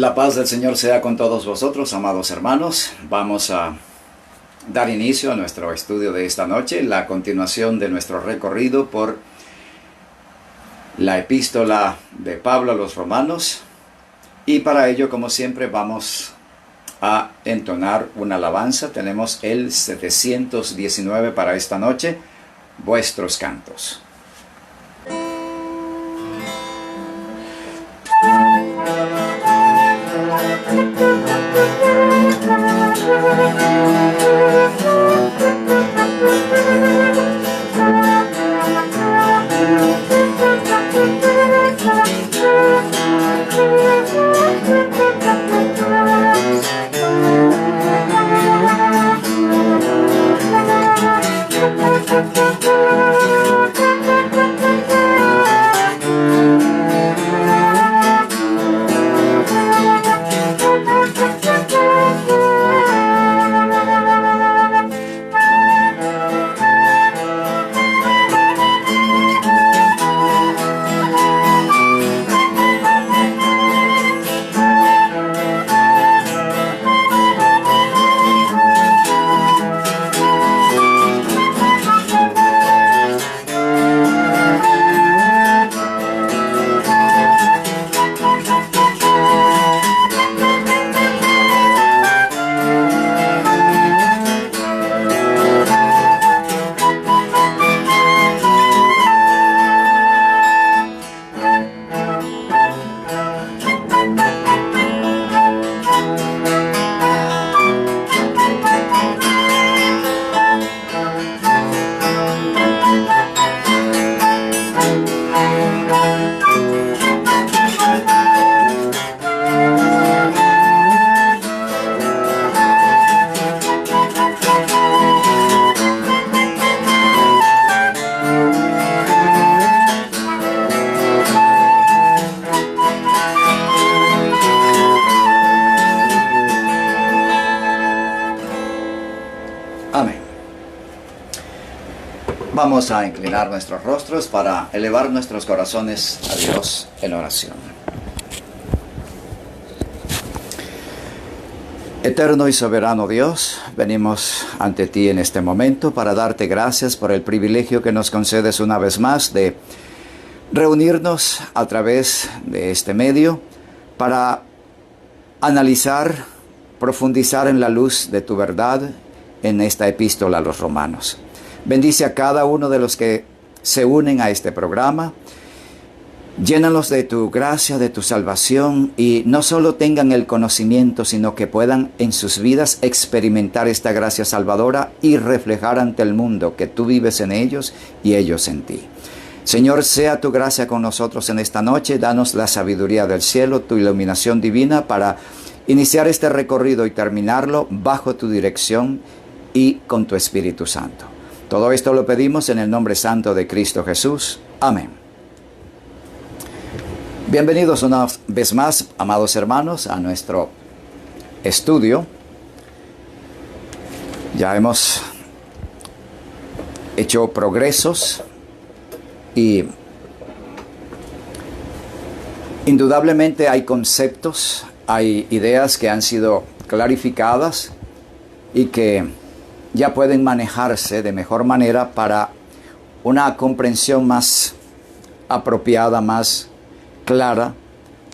La paz del Señor sea con todos vosotros, amados hermanos. Vamos a dar inicio a nuestro estudio de esta noche, la continuación de nuestro recorrido por la epístola de Pablo a los Romanos. Y para ello, como siempre, vamos a entonar una alabanza. Tenemos el 719 para esta noche, vuestros cantos. Vamos a inclinar nuestros rostros para elevar nuestros corazones a Dios en oración. Eterno y soberano Dios, venimos ante ti en este momento para darte gracias por el privilegio que nos concedes una vez más de reunirnos a través de este medio para analizar, profundizar en la luz de tu verdad en esta epístola a los Romanos. Bendice a cada uno de los que se unen a este programa. Llénalos de tu gracia, de tu salvación, y no solo tengan el conocimiento, sino que puedan en sus vidas experimentar esta gracia salvadora y reflejar ante el mundo que tú vives en ellos y ellos en ti. Señor, sea tu gracia con nosotros en esta noche. Danos la sabiduría del cielo, tu iluminación divina para iniciar este recorrido y terminarlo bajo tu dirección y con tu Espíritu Santo. Todo esto lo pedimos en el nombre santo de Cristo Jesús. Amén. Bienvenidos una vez más, amados hermanos, a nuestro estudio. Ya hemos hecho progresos y indudablemente hay conceptos, hay ideas que han sido clarificadas y que ya pueden manejarse de mejor manera para una comprensión más apropiada, más clara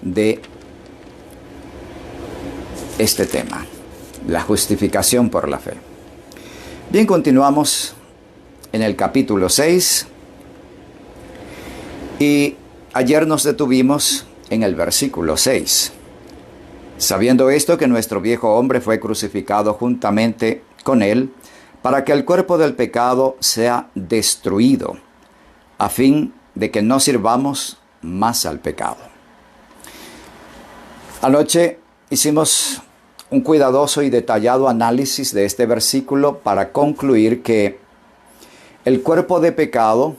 de este tema, la justificación por la fe. Bien, continuamos en el capítulo 6 y ayer nos detuvimos en el versículo 6. Sabiendo esto, que nuestro viejo hombre fue crucificado juntamente con él, para que el cuerpo del pecado sea destruido, a fin de que no sirvamos más al pecado. Anoche hicimos un cuidadoso y detallado análisis de este versículo para concluir que el cuerpo de pecado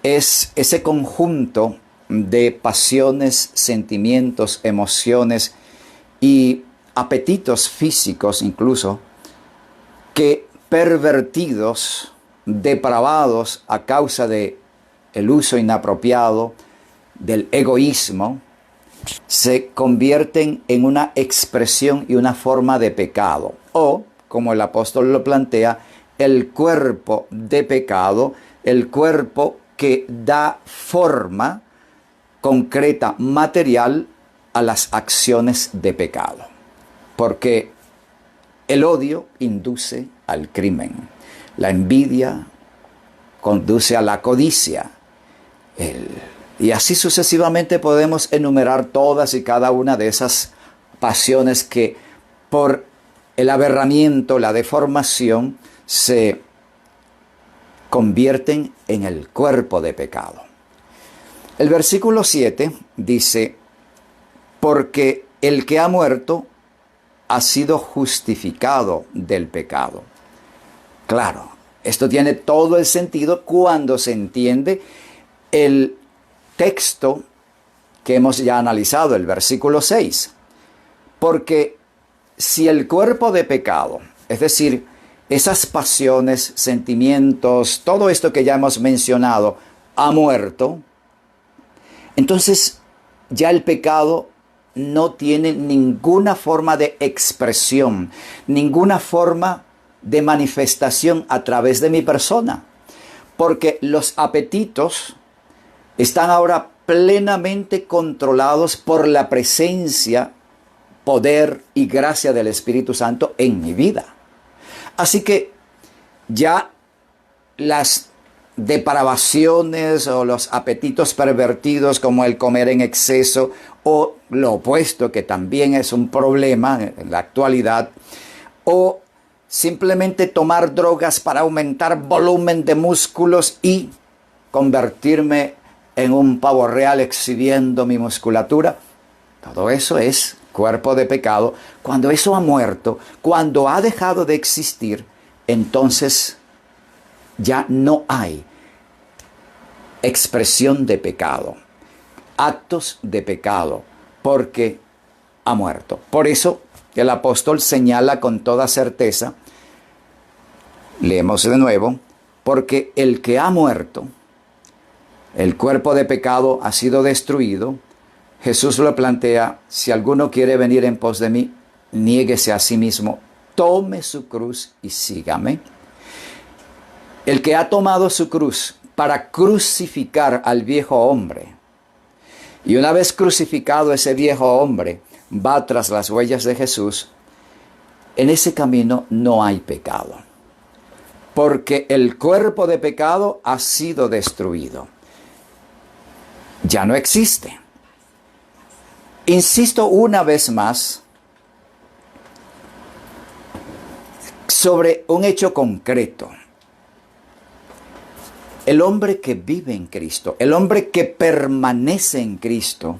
es ese conjunto de pasiones, sentimientos, emociones y apetitos físicos incluso, que pervertidos, depravados a causa de el uso inapropiado del egoísmo, se convierten en una expresión y una forma de pecado. O, como el apóstol lo plantea, el cuerpo de pecado, el cuerpo que da forma concreta, material, a las acciones de pecado. Porque el odio induce al crimen, la envidia conduce a la codicia, y así sucesivamente podemos enumerar todas y cada una de esas pasiones que por el aberramiento, la deformación, se convierten en el cuerpo de pecado. El versículo 7 dice: porque el que ha muerto ha sido justificado del pecado. Claro, esto tiene todo el sentido cuando se entiende el texto que hemos ya analizado, el versículo 6. Porque si el cuerpo de pecado, es decir, esas pasiones, sentimientos, todo esto que ya hemos mencionado, ha muerto, entonces ya el pecado no tiene ninguna forma de expresión, ninguna forma de manifestación a través de mi persona. Porque los apetitos están ahora plenamente controlados por la presencia, poder y gracia del Espíritu Santo en mi vida. Así que ya las depravaciones o los apetitos pervertidos como el comer en exceso o lo opuesto, que también es un problema en la actualidad, o simplemente tomar drogas para aumentar volumen de músculos y convertirme en un pavo real exhibiendo mi musculatura, todo eso es cuerpo de pecado. Cuando eso ha muerto, cuando ha dejado de existir, entonces ya no hay expresión de pecado, actos de pecado, porque ha muerto. Por eso el apóstol señala con toda certeza, leemos de nuevo, porque el que ha muerto, el cuerpo de pecado ha sido destruido. Jesús lo plantea: si alguno quiere venir en pos de mí, niéguese a sí mismo, tome su cruz y sígame. El que ha tomado su cruz para crucificar al viejo hombre, y una vez crucificado ese viejo hombre, va tras las huellas de Jesús, en ese camino no hay pecado, porque el cuerpo de pecado ha sido destruido. Ya no existe. Insisto una vez más sobre un hecho concreto. El hombre que vive en Cristo, el hombre que permanece en Cristo,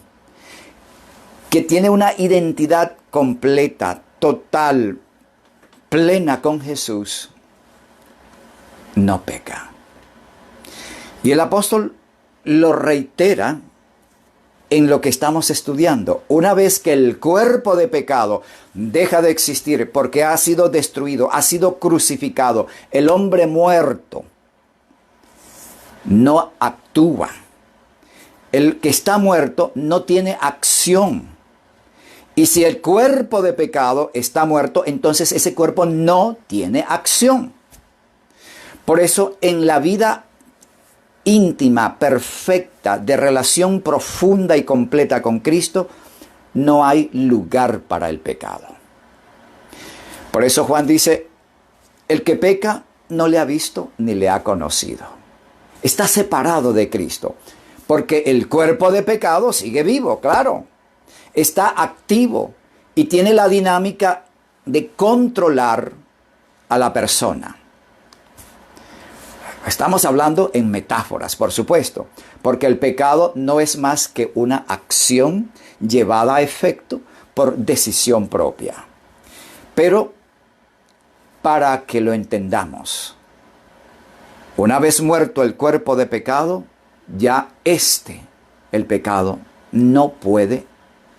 que tiene una identidad completa, total, plena con Jesús, no peca. Y el apóstol lo reitera en lo que estamos estudiando. Una vez que el cuerpo de pecado deja de existir porque ha sido destruido, ha sido crucificado, el hombre muerto no actúa. El que está muerto no tiene acción. Y si el cuerpo de pecado está muerto, entonces ese cuerpo no tiene acción. Por eso en la vida íntima, perfecta, de relación profunda y completa con Cristo, no hay lugar para el pecado. Por eso Juan dice: el que peca no le ha visto ni le ha conocido. Está separado de Cristo, porque el cuerpo de pecado sigue vivo, claro. Está activo y tiene la dinámica de controlar a la persona. Estamos hablando en metáforas, por supuesto, porque el pecado no es más que una acción llevada a efecto por decisión propia. Pero para que lo entendamos, una vez muerto el cuerpo de pecado, ya el pecado, no puede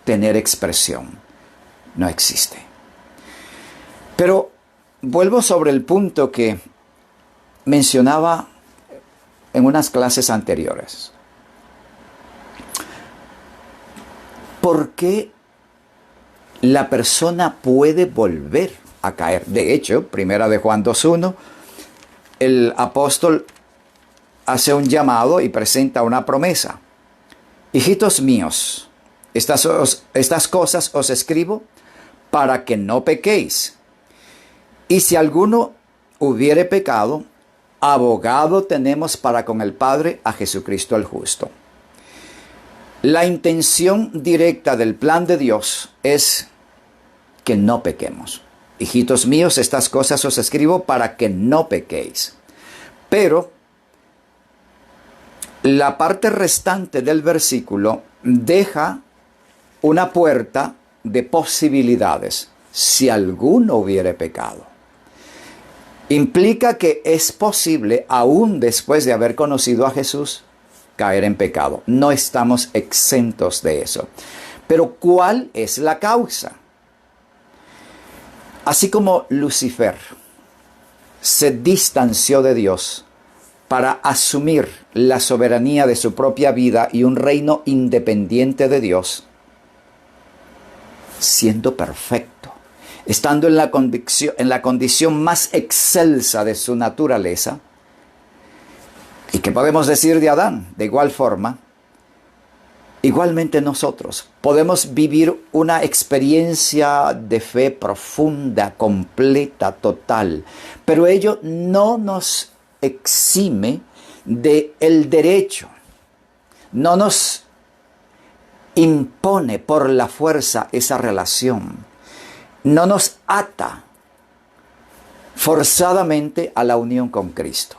tener expresión, no existe. Pero vuelvo sobre el punto que mencionaba en unas clases anteriores. ¿por qué la persona puede volver a caer? De hecho, primera de Juan 2:1, el apóstol hace un llamado y presenta una promesa. Hijitos míos, estas cosas os escribo para que no pequéis. Y si alguno hubiere pecado, abogado tenemos para con el Padre, a Jesucristo el justo. La intención directa del plan de Dios es que no pequemos. Hijitos míos, estas cosas os escribo para que no pequéis. Pero la parte restante del versículo deja una puerta de posibilidades. Si alguno hubiere pecado. Implica que es posible, aún después de haber conocido a Jesús, caer en pecado. No estamos exentos de eso. Pero ¿cuál es la causa? Así como Lucifer se distanció de Dios para asumir la soberanía de su propia vida y un reino independiente de Dios, siendo perfecto, estando en la condición más excelsa de su naturaleza, y que podemos decir de Adán, de igual forma, igualmente nosotros podemos vivir una experiencia de fe profunda, completa, total, pero ello no nos exime del derecho, no nos impone por la fuerza esa relación, no nos ata forzadamente a la unión con Cristo.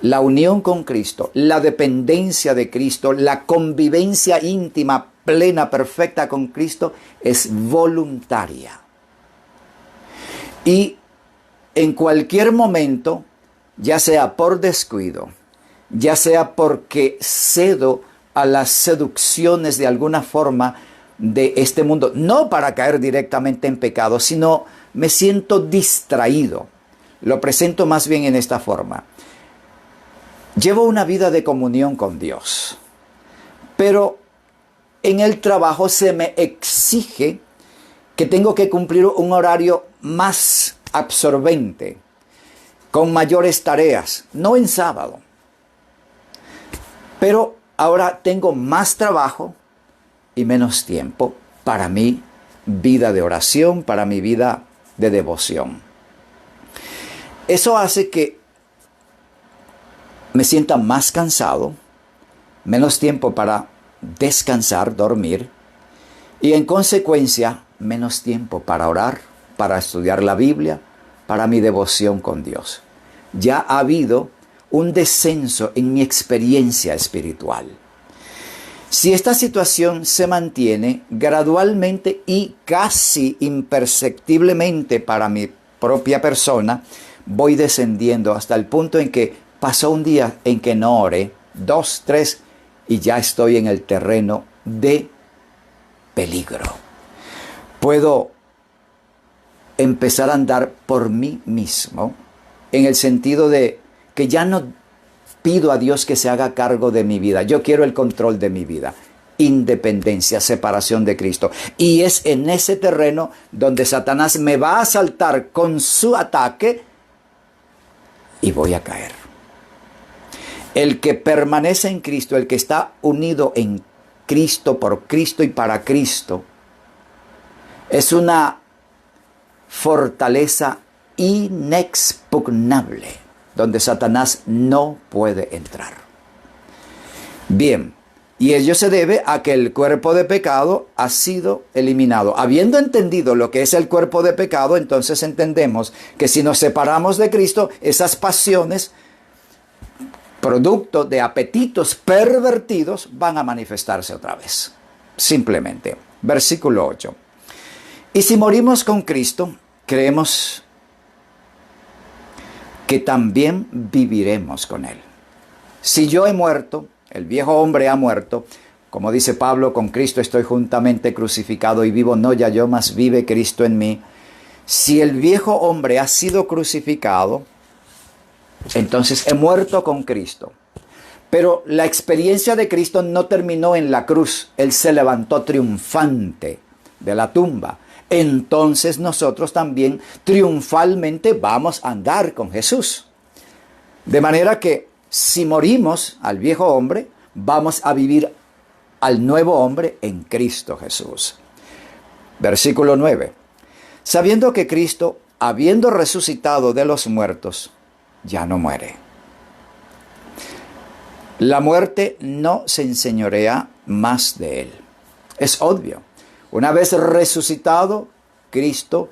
La unión con Cristo, la dependencia de Cristo, la convivencia íntima, plena, perfecta con Cristo es voluntaria. Y en cualquier momento, ya sea por descuido, ya sea porque cedo a las seducciones de alguna forma de este mundo, no para caer directamente en pecado, sino me siento distraído. Lo presento más bien en esta forma. Llevo una vida de comunión con Dios, pero en el trabajo se me exige que tengo que cumplir un horario más absorbente, con mayores tareas, no en sábado. Pero ahora tengo más trabajo y menos tiempo para mi vida de oración, para mi vida de devoción. Eso hace que me sienta más cansado, menos tiempo para descansar, dormir, y en consecuencia, menos tiempo para orar, para estudiar la Biblia, para mi devoción con Dios. Ya ha habido un descenso en mi experiencia espiritual. Si esta situación se mantiene gradualmente y casi imperceptiblemente para mi propia persona, voy descendiendo hasta el punto en que pasó un día en que no oré, 2, 3, y ya estoy en el terreno de peligro. Puedo empezar a andar por mí mismo, en el sentido de que ya no pido a Dios que se haga cargo de mi vida. Yo quiero el control de mi vida. Independencia, separación de Cristo. Y es en ese terreno donde Satanás me va a asaltar con su ataque y voy a caer. El que permanece en Cristo, el que está unido en Cristo, por Cristo y para Cristo, es una fortaleza inexpugnable, donde Satanás no puede entrar. Bien, y ello se debe a que el cuerpo de pecado ha sido eliminado. Habiendo entendido lo que es el cuerpo de pecado, entonces entendemos que si nos separamos de Cristo, esas pasiones, producto de apetitos pervertidos, van a manifestarse otra vez. Simplemente. Versículo 8. Y si morimos con Cristo, creemos que también viviremos con Él. Si yo he muerto, el viejo hombre ha muerto, como dice Pablo, con Cristo estoy juntamente crucificado y vivo no ya yo, mas vive Cristo en mí. Si el viejo hombre ha sido crucificado, entonces he muerto con Cristo. Pero la experiencia de Cristo no terminó en la cruz. Él se levantó triunfante de la tumba. Entonces nosotros también triunfalmente vamos a andar con Jesús. De manera que si morimos al viejo hombre, vamos a vivir al nuevo hombre en Cristo Jesús. Versículo 9. Sabiendo que Cristo, habiendo resucitado de los muertos, ya no muere. La muerte no se enseñorea más de él. Es obvio. Una vez resucitado, Cristo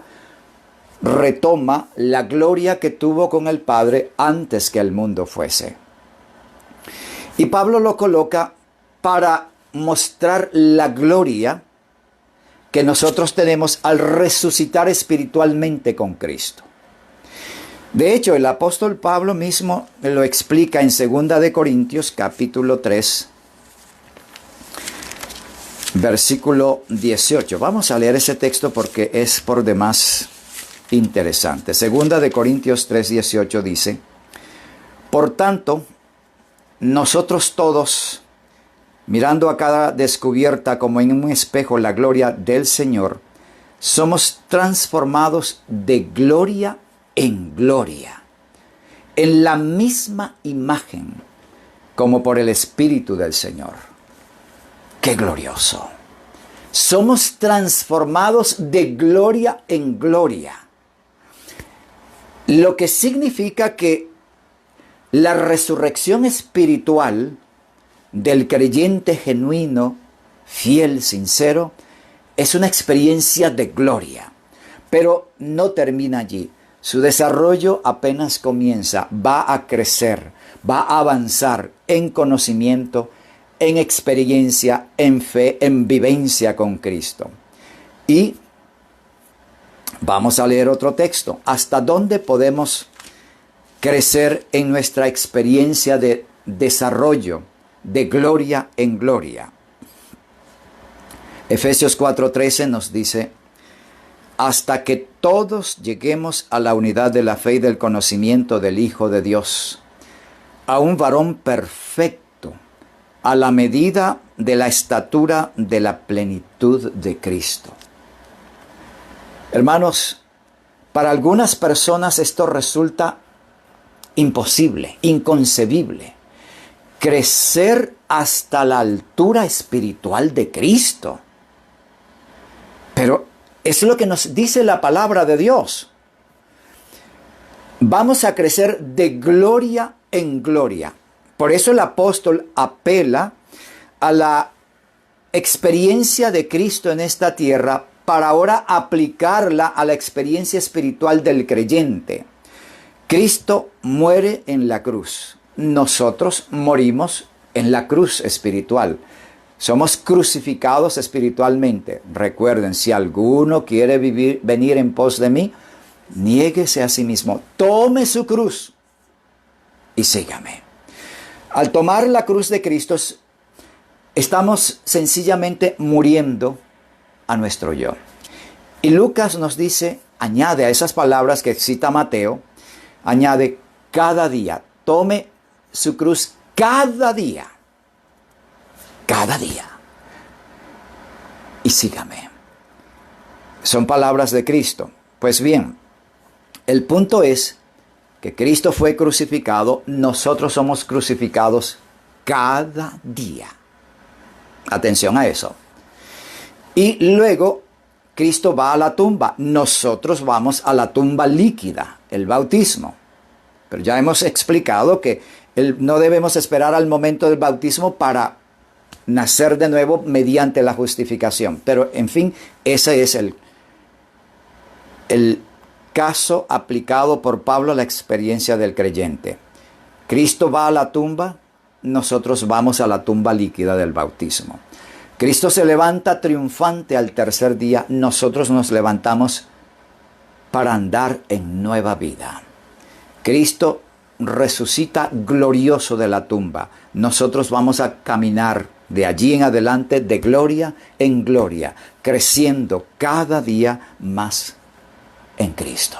retoma la gloria que tuvo con el Padre antes que el mundo fuese. Y Pablo lo coloca para mostrar la gloria que nosotros tenemos al resucitar espiritualmente con Cristo. De hecho, el apóstol Pablo mismo lo explica en 2 de Corintios capítulo 3, versículo 18. Vamos a leer ese texto porque es por demás interesante. 2 de Corintios 3, 18 dice: por tanto, nosotros todos, mirando a cada descubierta como en un espejo la gloria del Señor, somos transformados de gloria en gloria, en la misma imagen, como por el Espíritu del Señor. ¡Qué glorioso! Somos transformados de gloria en gloria, lo que significa que la resurrección espiritual del creyente genuino, fiel, sincero, es una experiencia de gloria, pero no termina allí. Su desarrollo apenas comienza, va a crecer, va a avanzar en conocimiento, en experiencia, en fe, en vivencia con Cristo. Y vamos a leer otro texto. ¿Hasta dónde podemos crecer en nuestra experiencia de desarrollo, de gloria en gloria? Efesios 4:13 nos dice: hasta que todos lleguemos a la unidad de la fe y del conocimiento del Hijo de Dios, a un varón perfecto, a la medida de la estatura de la plenitud de Cristo. Hermanos, para algunas personas esto resulta imposible, inconcebible. Crecer hasta la altura espiritual de Cristo. Pero es lo que nos dice la palabra de Dios. Vamos a crecer de gloria en gloria. Por eso el apóstol apela a la experiencia de Cristo en esta tierra para ahora aplicarla a la experiencia espiritual del creyente. Cristo muere en la cruz. Nosotros morimos en la cruz espiritual. Somos crucificados espiritualmente. Recuerden, si alguno quiere venir en pos de mí, niéguese a sí mismo, tome su cruz y sígame. Al tomar la cruz de Cristo, estamos sencillamente muriendo a nuestro yo. Y Lucas nos dice, añade a esas palabras que cita Mateo, añade cada día, tome su cruz cada día. Cada día. Y sígame. Son palabras de Cristo. Pues bien, el punto es que Cristo fue crucificado, nosotros somos crucificados cada día. Atención a eso. Y luego Cristo va a la tumba, nosotros vamos a la tumba líquida, el bautismo. Pero ya hemos explicado que no debemos esperar al momento del bautismo para nacer de nuevo mediante la justificación. Pero, en fin, ese es el caso aplicado por Pablo a la experiencia del creyente. Cristo va a la tumba, nosotros vamos a la tumba líquida del bautismo. Cristo se levanta triunfante al tercer día, nosotros nos levantamos para andar en nueva vida. Cristo resucita glorioso de la tumba. Nosotros vamos a caminar de allí en adelante de gloria en gloria, creciendo cada día más en Cristo.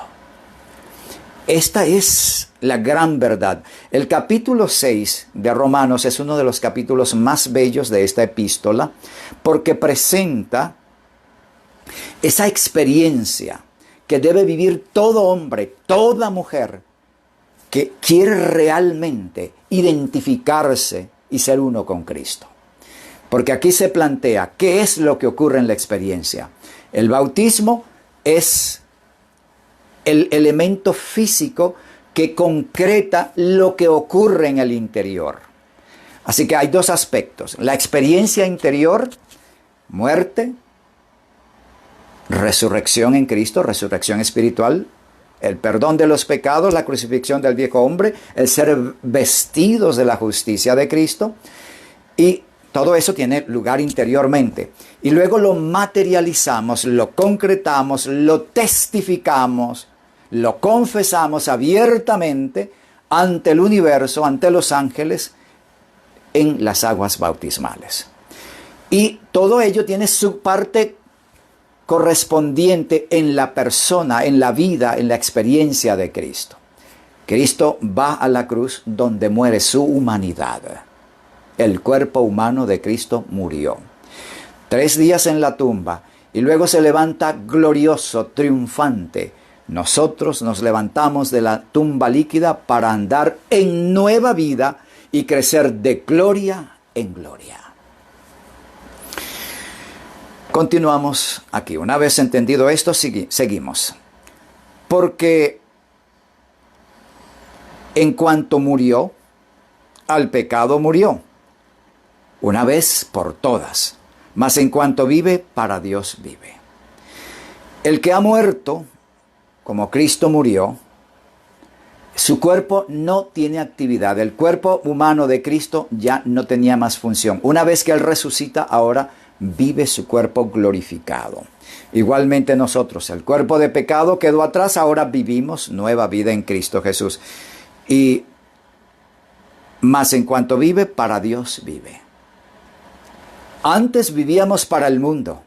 Esta es la gran verdad. El capítulo 6 de Romanos es uno de los capítulos más bellos de esta epístola porque presenta esa experiencia que debe vivir todo hombre, toda mujer que quiere realmente identificarse y ser uno con Cristo. Porque aquí se plantea qué es lo que ocurre en la experiencia. El bautismo es el elemento físico que concreta lo que ocurre en el interior. Así que hay dos aspectos. La experiencia interior, muerte, resurrección en Cristo, resurrección espiritual, el perdón de los pecados, la crucifixión del viejo hombre, el ser vestidos de la justicia de Cristo, y todo eso tiene lugar interiormente. Y luego lo materializamos, lo concretamos, lo testificamos, lo confesamos abiertamente ante el universo, ante los ángeles, en las aguas bautismales. Y todo ello tiene su parte correspondiente en la persona, en la vida, en la experiencia de Cristo. Cristo va a la cruz donde muere su humanidad. El cuerpo humano de Cristo murió. 3 días en la tumba y luego se levanta glorioso, triunfante. Nosotros nos levantamos de la tumba líquida para andar en nueva vida y crecer de gloria en gloria. Continuamos aquí. Una vez entendido esto, seguimos. Porque en cuanto murió, al pecado murió, una vez por todas. Mas en cuanto vive, para Dios vive. El que ha muerto, como Cristo murió, su cuerpo no tiene actividad. El cuerpo humano de Cristo ya no tenía más función. Una vez que Él resucita, ahora vive su cuerpo glorificado. Igualmente nosotros, el cuerpo de pecado quedó atrás, ahora vivimos nueva vida en Cristo Jesús. Y más en cuanto vive, para Dios vive. Antes vivíamos para el mundo.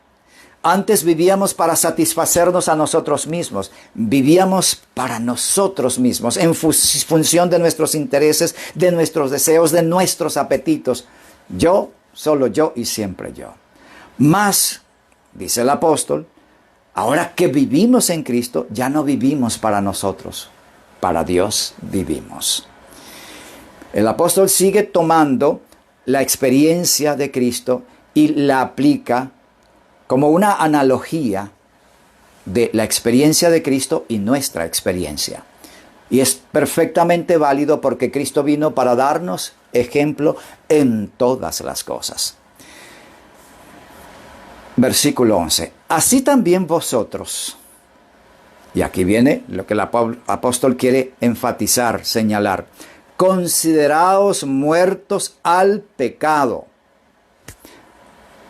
Antes vivíamos para satisfacernos a nosotros mismos. Vivíamos para nosotros mismos, en función de nuestros intereses, de nuestros deseos, de nuestros apetitos. Yo, solo yo y siempre yo. Mas, dice el apóstol, ahora que vivimos en Cristo, ya no vivimos para nosotros, para Dios vivimos. El apóstol sigue tomando la experiencia de Cristo y la aplica como una analogía de la experiencia de Cristo y nuestra experiencia. Y es perfectamente válido porque Cristo vino para darnos ejemplo en todas las cosas. Versículo 11. Así también vosotros, y aquí viene lo que el apóstol quiere enfatizar, señalar, consideraos muertos al pecado,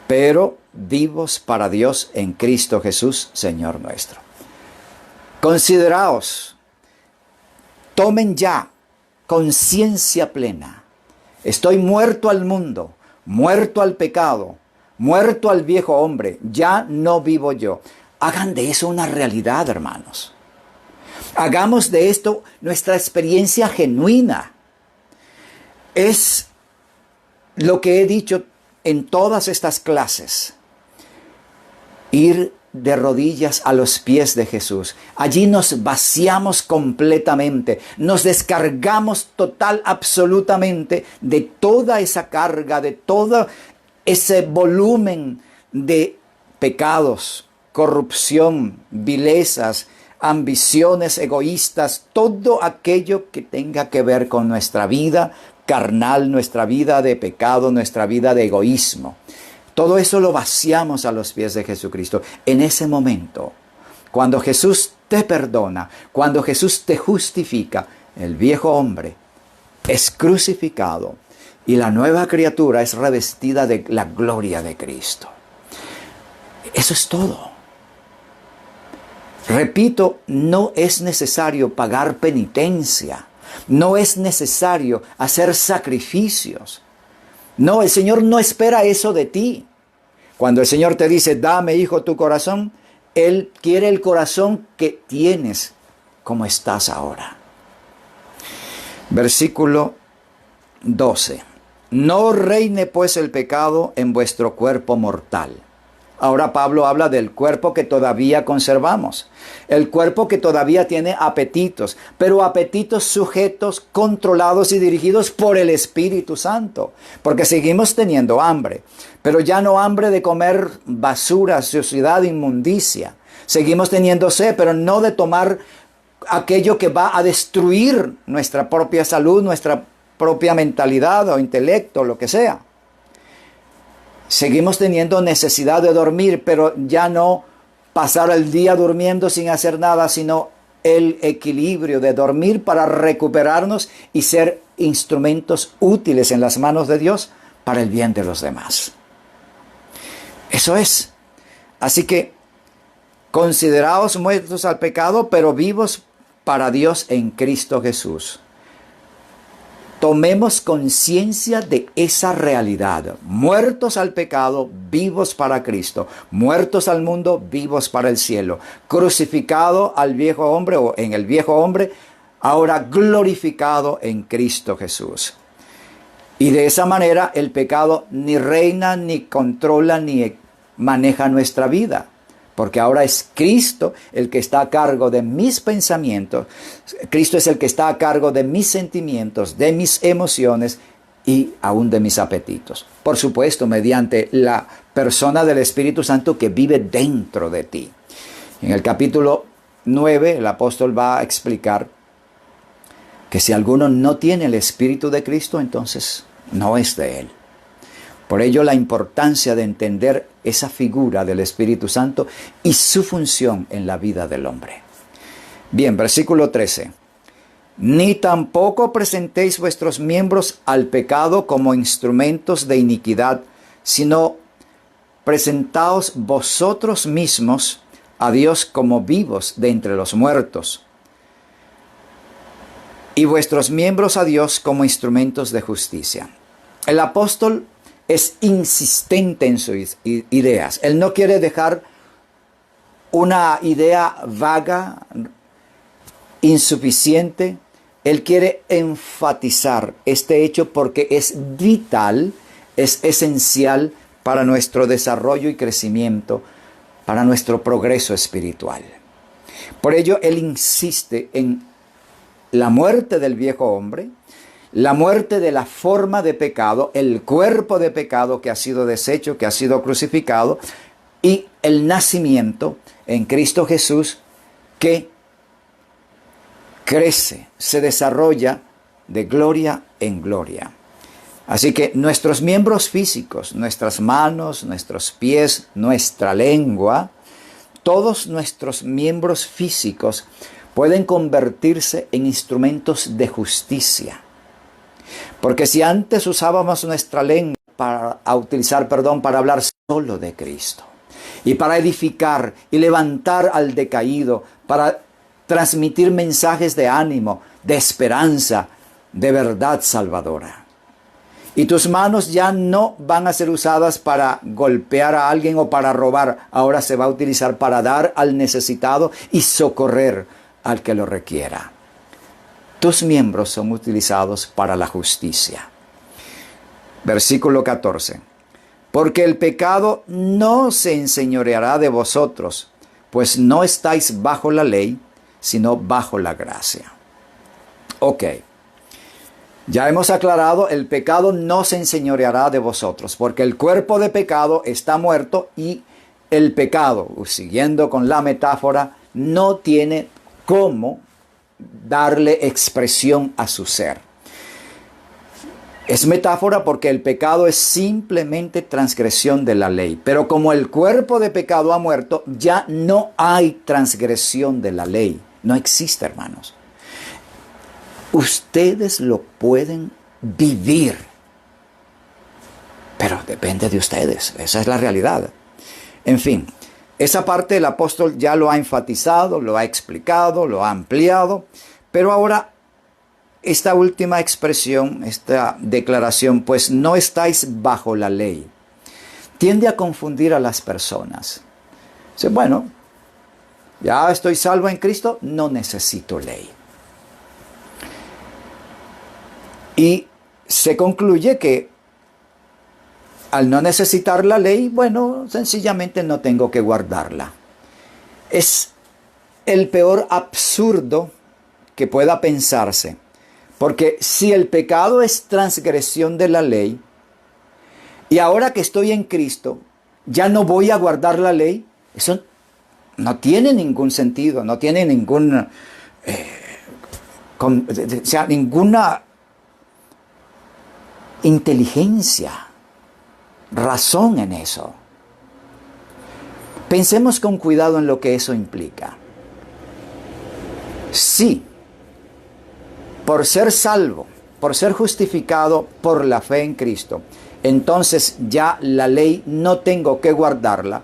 pero vivos para Dios en Cristo Jesús, Señor nuestro. Consideraos, tomen ya conciencia plena. Estoy muerto al mundo, muerto al pecado, muerto al viejo hombre, ya no vivo yo. Hagan de eso una realidad, hermanos. Hagamos de esto nuestra experiencia genuina. Es lo que he dicho en todas estas clases. Ir de rodillas a los pies de Jesús. Allí nos vaciamos completamente, nos descargamos total, absolutamente de toda esa carga, de todo ese volumen de pecados, corrupción, vilezas, ambiciones egoístas, todo aquello que tenga que ver con nuestra vida carnal, nuestra vida de pecado, nuestra vida de egoísmo. Todo eso lo vaciamos a los pies de Jesucristo. En ese momento, cuando Jesús te perdona, cuando Jesús te justifica, el viejo hombre es crucificado y la nueva criatura es revestida de la gloria de Cristo. Eso es todo. Repito, no es necesario pagar penitencia. No es necesario hacer sacrificios. No, el Señor no espera eso de ti. Cuando el Señor te dice, dame, hijo, tu corazón, Él quiere el corazón que tienes como estás ahora. Versículo 12. No reine pues el pecado en vuestro cuerpo mortal. Ahora Pablo habla del cuerpo que todavía conservamos, el cuerpo que todavía tiene apetitos, pero apetitos sujetos, controlados y dirigidos por el Espíritu Santo, porque seguimos teniendo hambre, pero ya no hambre de comer basura, suciedad, inmundicia. Seguimos teniendo sed, pero no de tomar aquello que va a destruir nuestra propia salud, nuestra propia mentalidad o intelecto, lo que sea. Seguimos teniendo necesidad de dormir, pero ya no pasar el día durmiendo sin hacer nada, sino el equilibrio de dormir para recuperarnos y ser instrumentos útiles en las manos de Dios para el bien de los demás. Eso es. Así que consideraos muertos al pecado, pero vivos para Dios en Cristo Jesús. Tomemos conciencia de esa realidad. Muertos al pecado, vivos para Cristo. Muertos al mundo, vivos para el cielo. Crucificado al viejo hombre o en el viejo hombre, ahora glorificado en Cristo Jesús. Y de esa manera el pecado ni reina, ni controla, ni maneja nuestra vida. Porque ahora es Cristo el que está a cargo de mis pensamientos. Cristo es el que está a cargo de mis sentimientos, de mis emociones y aún de mis apetitos. Por supuesto, mediante la persona del Espíritu Santo que vive dentro de ti. En el capítulo 9, el apóstol va a explicar que si alguno no tiene el Espíritu de Cristo, entonces no es de él. Por ello la importancia de entender esa figura del Espíritu Santo y su función en la vida del hombre. Bien, versículo 13. Ni tampoco presentéis vuestros miembros al pecado como instrumentos de iniquidad, sino presentaos vosotros mismos a Dios como vivos de entre los muertos, y vuestros miembros a Dios como instrumentos de justicia. El apóstol es insistente en sus ideas. Él no quiere dejar una idea vaga, insuficiente. Él quiere enfatizar este hecho porque es vital, es esencial para nuestro desarrollo y crecimiento, para nuestro progreso espiritual. Por ello, él insiste en la muerte del viejo hombre, la muerte de la forma de pecado, el cuerpo de pecado que ha sido deshecho, que ha sido crucificado, y el nacimiento en Cristo Jesús que crece, se desarrolla de gloria en gloria. Así que nuestros miembros físicos, nuestras manos, nuestros pies, nuestra lengua, todos nuestros miembros físicos pueden convertirse en instrumentos de justicia. Porque si antes usábamos nuestra lengua para hablar solo de Cristo, y para edificar y levantar al decaído, para transmitir mensajes de ánimo, de esperanza, de verdad salvadora. Y tus manos ya no van a ser usadas para golpear a alguien o para robar, ahora se va a utilizar para dar al necesitado y socorrer al que lo requiera. Tus miembros son utilizados para la justicia. Versículo 14. Porque el pecado no se enseñoreará de vosotros, pues no estáis bajo la ley, sino bajo la gracia. Ok. Ya hemos aclarado, el pecado no se enseñoreará de vosotros, porque el cuerpo de pecado está muerto y el pecado, siguiendo con la metáfora, no tiene cómo darle expresión a su ser. Es metáfora porque el pecado es simplemente transgresión de la ley. Pero como el cuerpo de pecado ha muerto, ya no hay transgresión de la ley. No existe, hermanos. Ustedes lo pueden vivir, pero depende de ustedes. Esa es la realidad. En fin. Esa parte el apóstol ya lo ha enfatizado, lo ha explicado, lo ha ampliado, pero ahora esta última expresión, esta declaración, pues no estáis bajo la ley, tiende a confundir a las personas. Dice, bueno, ya estoy salvo en Cristo, no necesito ley. Y se concluye que al no necesitar la ley, bueno, sencillamente no tengo que guardarla. Es el peor absurdo que pueda pensarse, porque si el pecado es transgresión de la ley, y ahora que estoy en Cristo, ya no voy a guardar la ley, eso no tiene ningún sentido, no tiene ninguna inteligencia, razón en eso. Pensemos con cuidado en lo que eso implica. Sí, por ser salvo, por ser justificado por la fe en Cristo, entonces ya la ley no tengo que guardarla.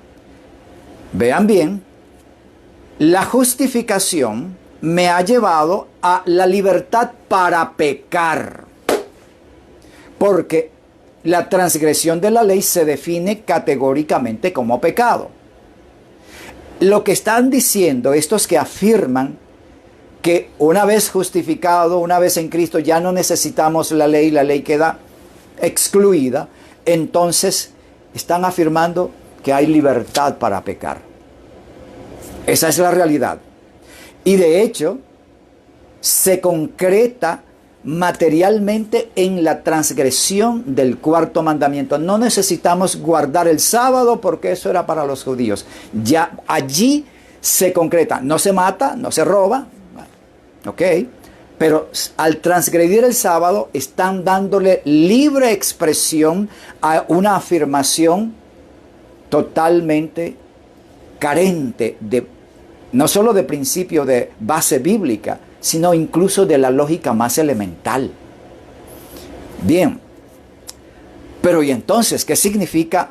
Vean bien, la justificación me ha llevado a la libertad para pecar, porque la transgresión de la ley se define categóricamente como pecado. Lo que están diciendo estos que afirman que una vez justificado, una vez en Cristo, ya no necesitamos la ley queda excluida, entonces están afirmando que hay libertad para pecar. Esa es la realidad. Y de hecho, se concreta materialmente en la transgresión del cuarto mandamiento. No necesitamos guardar el sábado porque eso era para los judíos. Ya allí se concreta. No se mata, no se roba, ¿ok? Pero al transgredir el sábado están dándole libre expresión a una afirmación totalmente carente de, no solo de principio de base bíblica, sino incluso de la lógica más elemental. Bien, pero ¿y entonces qué significa?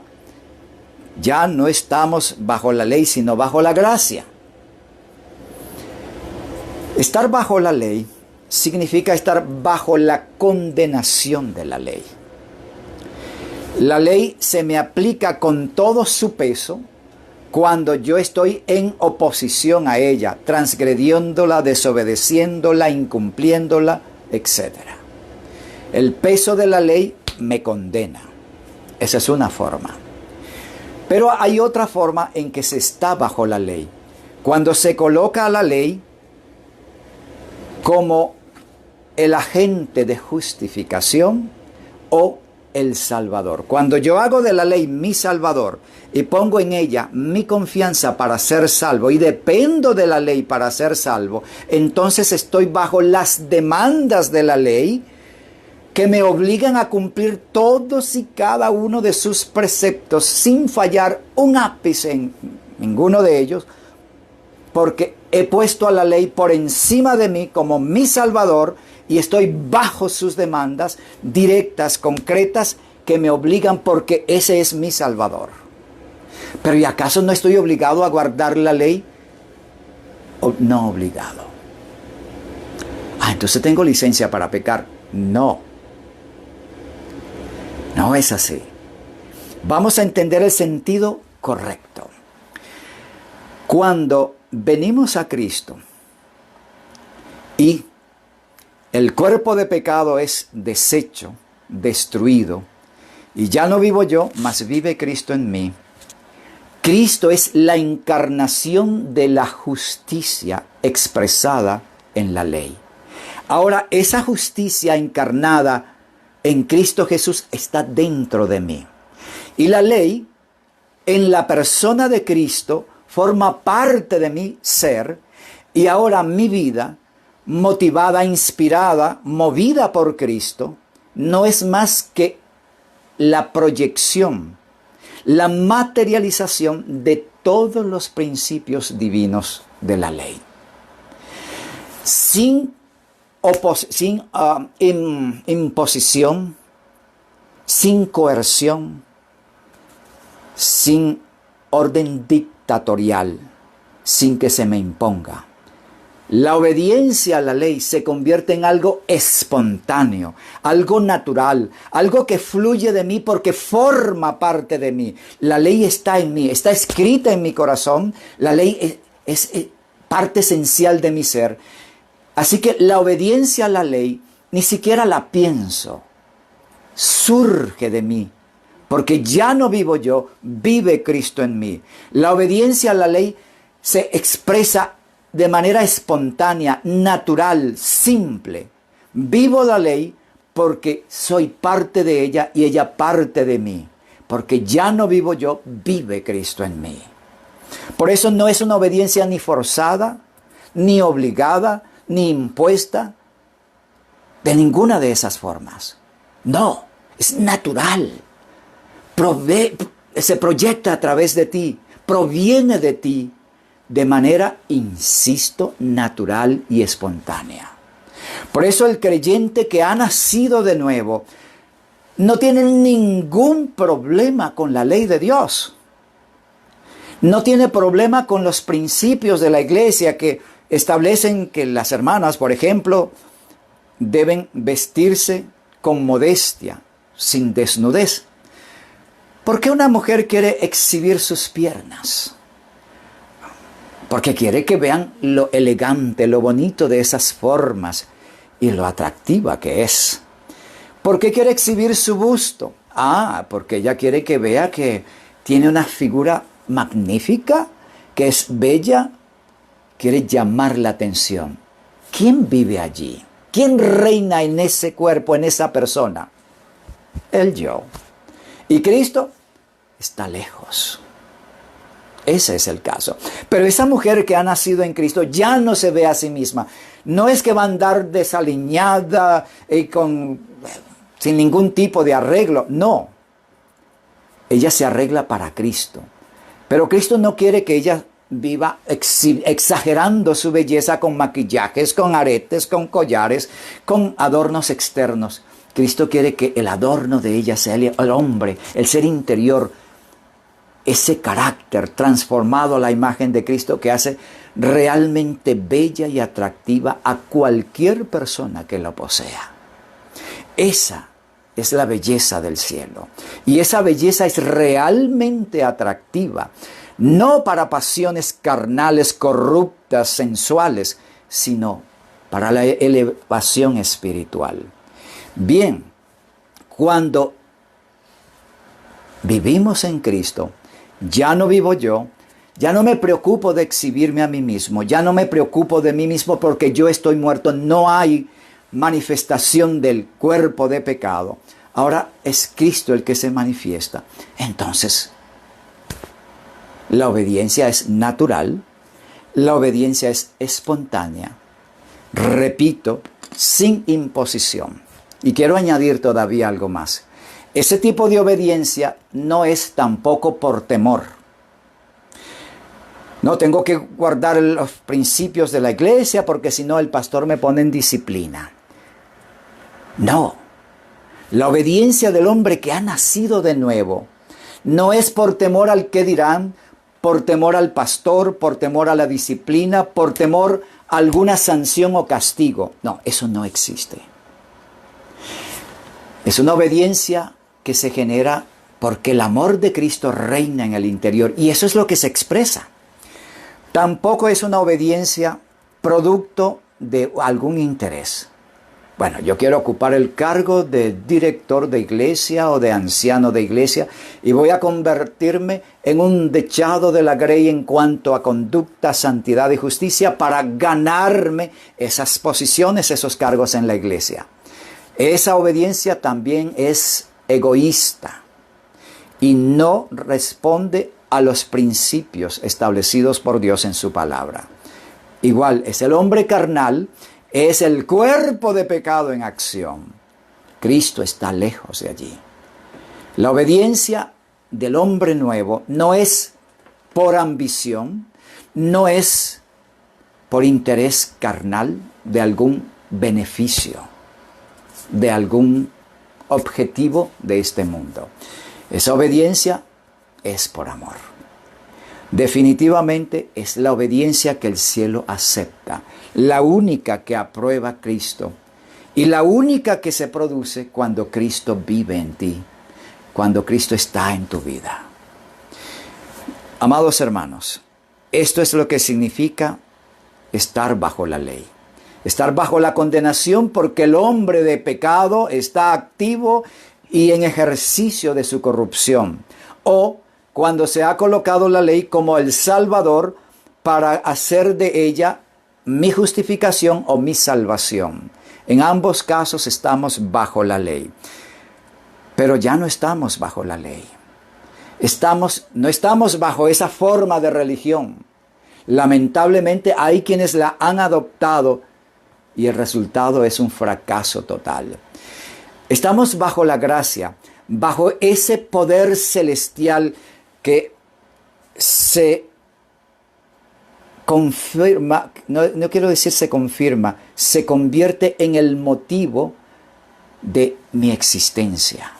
Ya no estamos bajo la ley, sino bajo la gracia. Estar bajo la ley significa estar bajo la condenación de la ley. La ley se me aplica con todo su peso cuando yo estoy en oposición a ella, transgrediéndola, desobedeciéndola, incumpliéndola, etc. El peso de la ley me condena. Esa es una forma. Pero hay otra forma en que se está bajo la ley. Cuando se coloca a la ley como el agente de justificación o el Salvador. Cuando yo hago de la ley mi Salvador y pongo en ella mi confianza para ser salvo y dependo de la ley para ser salvo, entonces estoy bajo las demandas de la ley que me obligan a cumplir todos y cada uno de sus preceptos sin fallar un ápice en ninguno de ellos, porque he puesto a la ley por encima de mí como mi Salvador y estoy bajo sus demandas directas, concretas, que me obligan porque ese es mi Salvador. Pero ¿y acaso no estoy obligado a guardar la ley? ¿O no obligado? Entonces tengo licencia para pecar. No. No es así. Vamos a entender el sentido correcto. Cuando venimos a Cristo y el cuerpo de pecado es deshecho, destruido, y ya no vivo yo, mas vive Cristo en mí. Cristo es la encarnación de la justicia expresada en la ley. Ahora, esa justicia encarnada en Cristo Jesús está dentro de mí. Y la ley, en la persona de Cristo, forma parte de mi ser, y ahora mi vida, motivada, inspirada, movida por Cristo, no es más que la proyección, la materialización de todos los principios divinos de la ley. Sin imposición, sin coerción, sin orden dictatorial, sin que se me imponga. La obediencia a la ley se convierte en algo espontáneo, algo natural, algo que fluye de mí porque forma parte de mí. La ley está en mí, está escrita en mi corazón. La ley es parte esencial de mi ser. Así que la obediencia a la ley ni siquiera la pienso. Surge de mí, porque ya no vivo yo, vive Cristo en mí. La obediencia a la ley se expresa de manera espontánea, natural, simple. Vivo la ley porque soy parte de ella y ella parte de mí. Porque ya no vivo yo, vive Cristo en mí. Por eso no es una obediencia ni forzada, ni obligada, ni impuesta, de ninguna de esas formas. No, es natural. Se proyecta a través de ti, proviene de ti, de manera, insisto, natural y espontánea. Por eso el creyente que ha nacido de nuevo no tiene ningún problema con la ley de Dios. No tiene problema con los principios de la iglesia que establecen que las hermanas, por ejemplo, deben vestirse con modestia, sin desnudez. ¿Por qué una mujer quiere exhibir sus piernas? Porque quiere que vean lo elegante, lo bonito de esas formas y lo atractiva que es. ¿Por qué quiere exhibir su busto? Porque ella quiere que vea que tiene una figura magnífica, que es bella, quiere llamar la atención. ¿Quién vive allí? ¿Quién reina en ese cuerpo, en esa persona? El yo. Y Cristo está lejos. Ese es el caso. Pero esa mujer que ha nacido en Cristo ya no se ve a sí misma. No es que va a andar desaliñada y sin ningún tipo de arreglo. No. Ella se arregla para Cristo. Pero Cristo no quiere que ella viva exagerando su belleza con maquillajes, con aretes, con collares, con adornos externos. Cristo quiere que el adorno de ella sea el hombre, el ser interior, ese carácter transformado a la imagen de Cristo que hace realmente bella y atractiva a cualquier persona que lo posea. Esa es la belleza del cielo. Y esa belleza es realmente atractiva, no para pasiones carnales, corruptas, sensuales, sino para la elevación espiritual. Bien, cuando vivimos en Cristo, ya no vivo yo, ya no me preocupo de exhibirme a mí mismo, ya no me preocupo de mí mismo porque yo estoy muerto, no hay manifestación del cuerpo de pecado. Ahora es Cristo el que se manifiesta. Entonces, la obediencia es natural, la obediencia es espontánea. Repito, sin imposición. Y quiero añadir todavía algo más. Ese tipo de obediencia no es tampoco por temor. No tengo que guardar los principios de la iglesia porque si no el pastor me pone en disciplina. No. La obediencia del hombre que ha nacido de nuevo no es por temor al qué dirán, por temor al pastor, por temor a la disciplina, por temor a alguna sanción o castigo. No, eso no existe. Es una obediencia que se genera porque el amor de Cristo reina en el interior y eso es lo que se expresa. Tampoco es una obediencia producto de algún interés. Bueno, yo quiero ocupar el cargo de director de iglesia o de anciano de iglesia y voy a convertirme en un dechado de la grey en cuanto a conducta, santidad y justicia para ganarme esas posiciones, esos cargos en la iglesia. Esa obediencia también es egoísta y no responde a los principios establecidos por Dios en su palabra. Igual, es el hombre carnal, es el cuerpo de pecado en acción. Cristo está lejos de allí. La obediencia del hombre nuevo no es por ambición, no es por interés carnal de algún beneficio, de algún objetivo de este mundo. Esa obediencia es por amor. Definitivamente es la obediencia que el cielo acepta, la única que aprueba Cristo y la única que se produce cuando Cristo vive en ti, cuando Cristo está en tu vida. Amados hermanos, esto es lo que significa estar bajo la ley. Estar bajo la condenación porque el hombre de pecado está activo y en ejercicio de su corrupción. O cuando se ha colocado la ley como el Salvador para hacer de ella mi justificación o mi salvación. En ambos casos estamos bajo la ley. Pero ya no estamos bajo la ley. No estamos bajo esa forma de religión. Lamentablemente hay quienes la han adoptado y el resultado es un fracaso total. Estamos bajo la gracia, bajo ese poder celestial que se confirma, no quiero decir se confirma, se convierte en el motivo de mi existencia,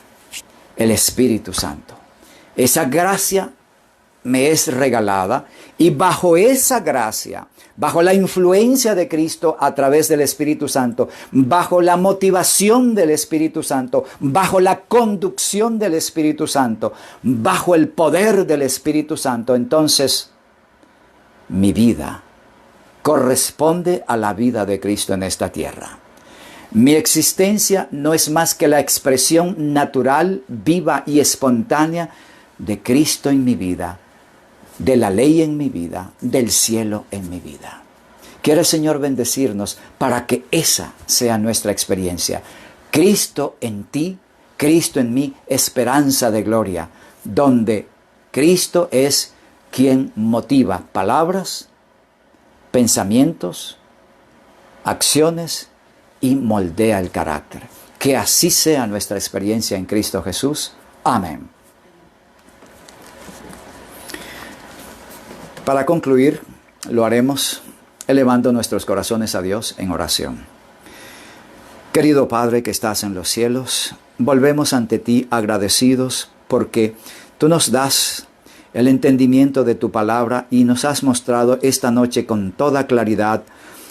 el Espíritu Santo. Esa gracia me es regalada y bajo esa gracia, bajo la influencia de Cristo a través del Espíritu Santo, bajo la motivación del Espíritu Santo, bajo la conducción del Espíritu Santo, bajo el poder del Espíritu Santo, entonces mi vida corresponde a la vida de Cristo en esta tierra. Mi existencia no es más que la expresión natural, viva y espontánea de Cristo en mi vida, de la ley en mi vida, del cielo en mi vida. Quiere el Señor bendecirnos para que esa sea nuestra experiencia. Cristo en ti, Cristo en mí, esperanza de gloria, donde Cristo es quien motiva palabras, pensamientos, acciones y moldea el carácter. Que así sea nuestra experiencia en Cristo Jesús. Amén. Para concluir, lo haremos elevando nuestros corazones a Dios en oración. Querido Padre que estás en los cielos, volvemos ante ti agradecidos porque tú nos das el entendimiento de tu palabra y nos has mostrado esta noche con toda claridad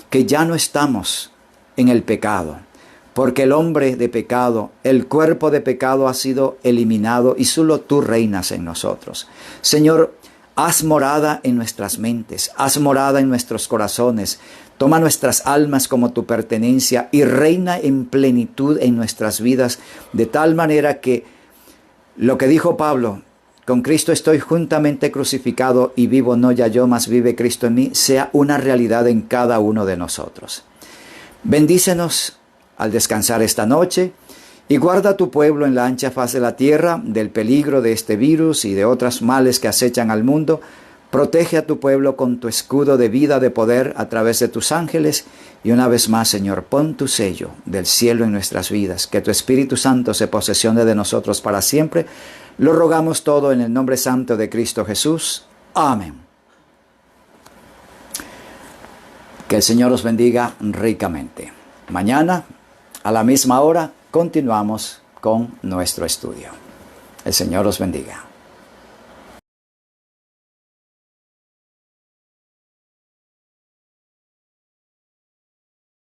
que ya no estamos en el pecado, porque el hombre de pecado, el cuerpo de pecado ha sido eliminado y solo tú reinas en nosotros. Señor, haz morada en nuestras mentes, haz morada en nuestros corazones, toma nuestras almas como tu pertenencia y reina en plenitud en nuestras vidas, de tal manera que lo que dijo Pablo, con Cristo estoy juntamente crucificado y vivo no ya yo, mas vive Cristo en mí, sea una realidad en cada uno de nosotros. Bendícenos al descansar esta noche y guarda a tu pueblo en la ancha faz de la tierra del peligro de este virus y de otros males que acechan al mundo. Protege a tu pueblo con tu escudo de vida, de poder, a través de tus ángeles. Y una vez más, Señor, pon tu sello del cielo en nuestras vidas. Que tu Espíritu Santo se posesione de nosotros para siempre. Lo rogamos todo en el nombre santo de Cristo Jesús. Amén. Que el Señor os bendiga ricamente. Mañana, a la misma hora, continuamos con nuestro estudio. El Señor os bendiga.